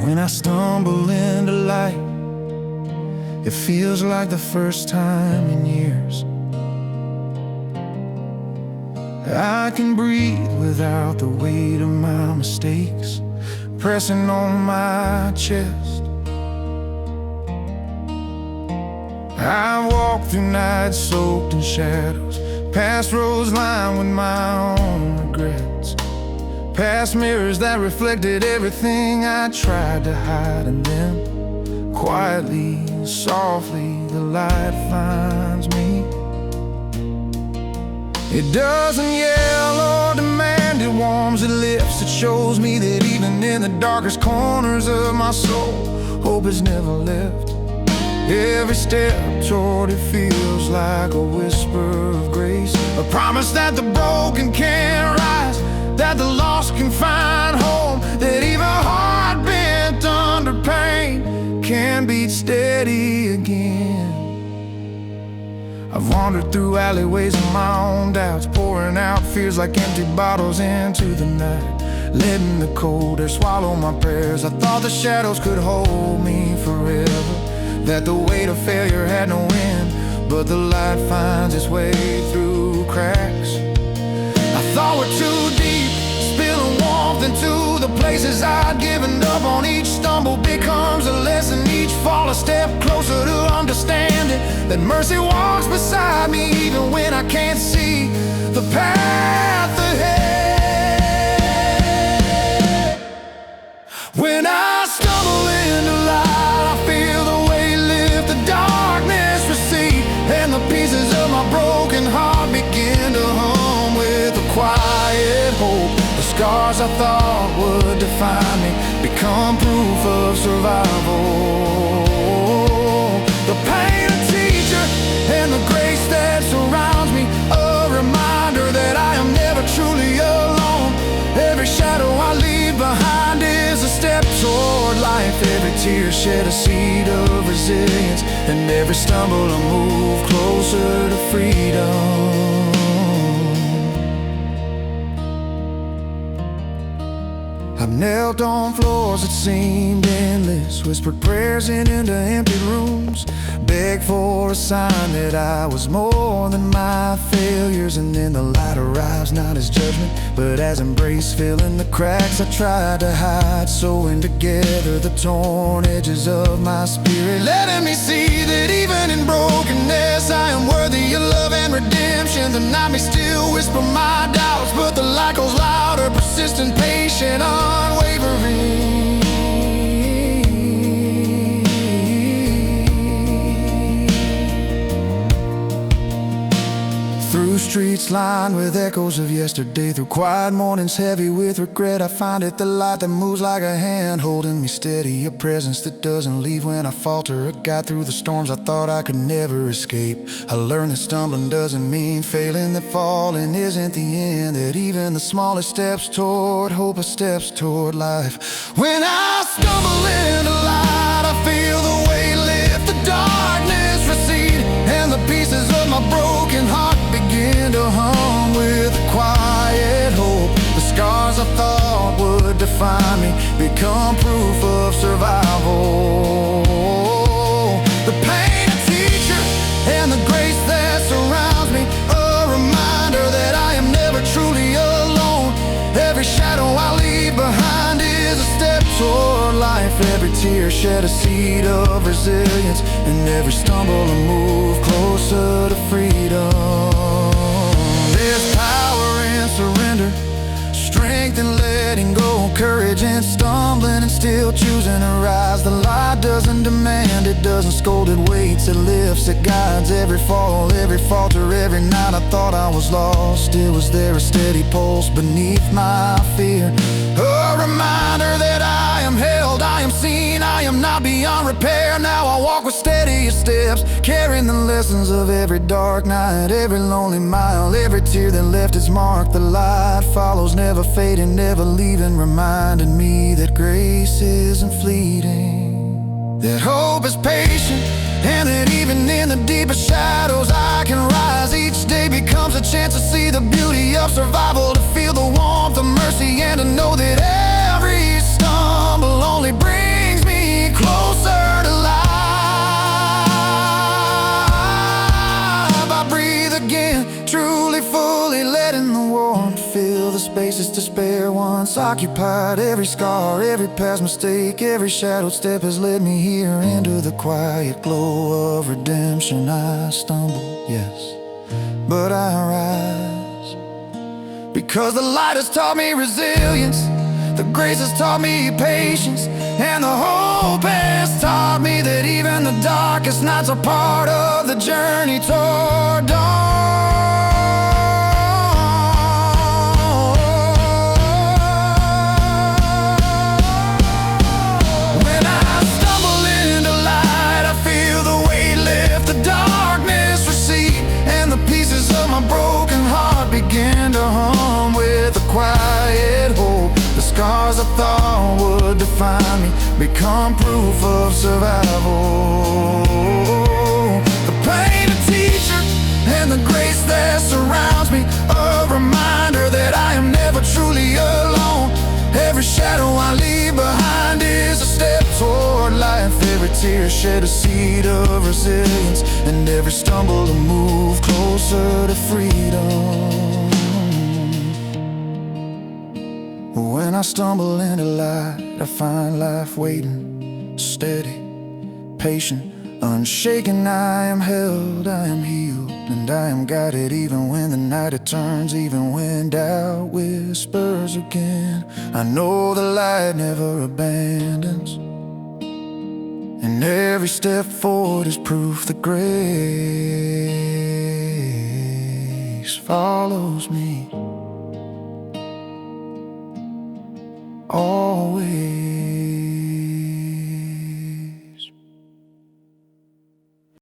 When I stumble into light, it feels like the first time in years. I can breathe without the weight of my mistakes pressing on my chest. I walk through nights soaked in shadows, past roads lined with my own regrets, past mirrors that reflected everything I tried to hide in them. Quietly, softly, the light finds me. It doesn't yell or demand, it warms, it lifts, it shows me that even in the darkest corners of my soul, hope has never left. Every step toward it feels like a whisper of grace, a promise that the broken can rise, that the lost can find home, that even a heart bent under pain can beat steady again. I've wandered through alleyways of my own doubts, pouring out fears like empty bottles into the night, letting the cold air swallow my prayers. I thought the shadows could hold me forever, that the weight of failure had no end, but the light finds its way through cracks. I thought we're too deep, spilling warmth into the places I'd given up on. Each stumble becomes a lesson, each fall a step closer to understanding that mercy walks beside me even when I can't see the path ahead. When I stumble into light, I feel the weight lift, the darkness recede, and the pieces of my broken heart begin to hum with a quiet hope. The scars I thought would define me become proof of survival. The pain a teacher and the grace that surrounds me, a reminder that I am never truly alone. Every shadow I leave behind is a step toward life. Every tear shed a seed of resilience, and every stumble a move closer to freedom. I've knelt on floors that seemed endless, whispered prayers into empty rooms, begged for a sign that I was more than my failures. And then the light arrives, not as judgment, but as embrace, filling the cracks I tried to hide, sewing together the torn edges of my spirit, letting me see that even in brokenness I am worthy of love and redemption. The night may still whisper my doubts, but the light goes louder, persistent, patient, unwavering. Through streets lined with echoes of yesterday, through quiet mornings heavy with regret, I find it the light that moves like a hand holding me steady, a presence that doesn't leave when I falter, a guide through the storms I thought I could never escape. I learned that stumbling doesn't mean failing, that falling isn't the end, that even the smallest steps toward hope are steps toward life. When I stumble into light, I feel the weight lift, the darkness recede, and the pieces of my broken heart begin to hum with a quiet hope. The scars I thought would define me become proof of survival. The pain a teacher and the grace that surrounds me, a reminder that I am never truly alone. Every shadow I leave behind is a step toward life. Every tear shed a seed of resilience, and every stumble a move closer to freedom. There's power in surrender, strength in letting go, courage in stumbling and still choosing to rise. The light doesn't demand, it doesn't scold, it waits, it lifts, it guides. Every fall, every falter, every night I thought I was lost, it was there, a steady pulse beneath my fear, a reminder that I am held, I am seen, I am not beyond repair. Now I walk with steadier steps, carrying the lessons of every dark night, every lonely mile, every tear that left its mark. The light follows, never fading, never leaving, reminding me that grace isn't fleeting, that hope is patient, and that even in the deepest shadows I can rise. Each day becomes a chance to see the beauty of survival, to feel the warmth of mercy, and to know that every stumble only brings thoughts occupied, every scar, every past mistake, every shadowed step has led me here into the quiet glow of redemption. I stumble, yes, but I rise, because the light has taught me resilience, the grace has taught me patience, and the hope has taught me that even the darkest nights are part of the journey toward dawn. When I stumble into light, I feel the weight lift, the darkness recede, and the pieces of my broken heart begin to hum with a quiet hope. The scars I thought would define me become proof of survival. The pain a teacher, and the grace that surrounds me, a reminder that I am never truly alone. Every shadow I leave behind is a step toward life. Every tear shed a seed of resilience, and every stumble a move closer to freedom. When I stumble into light, I find life waiting, steady, patient, unshaken. I am held, I am healed, and I am guided even when the night it turns, even when doubt whispers again. I know the light never abandons, and every step forward is proof that grace follows me.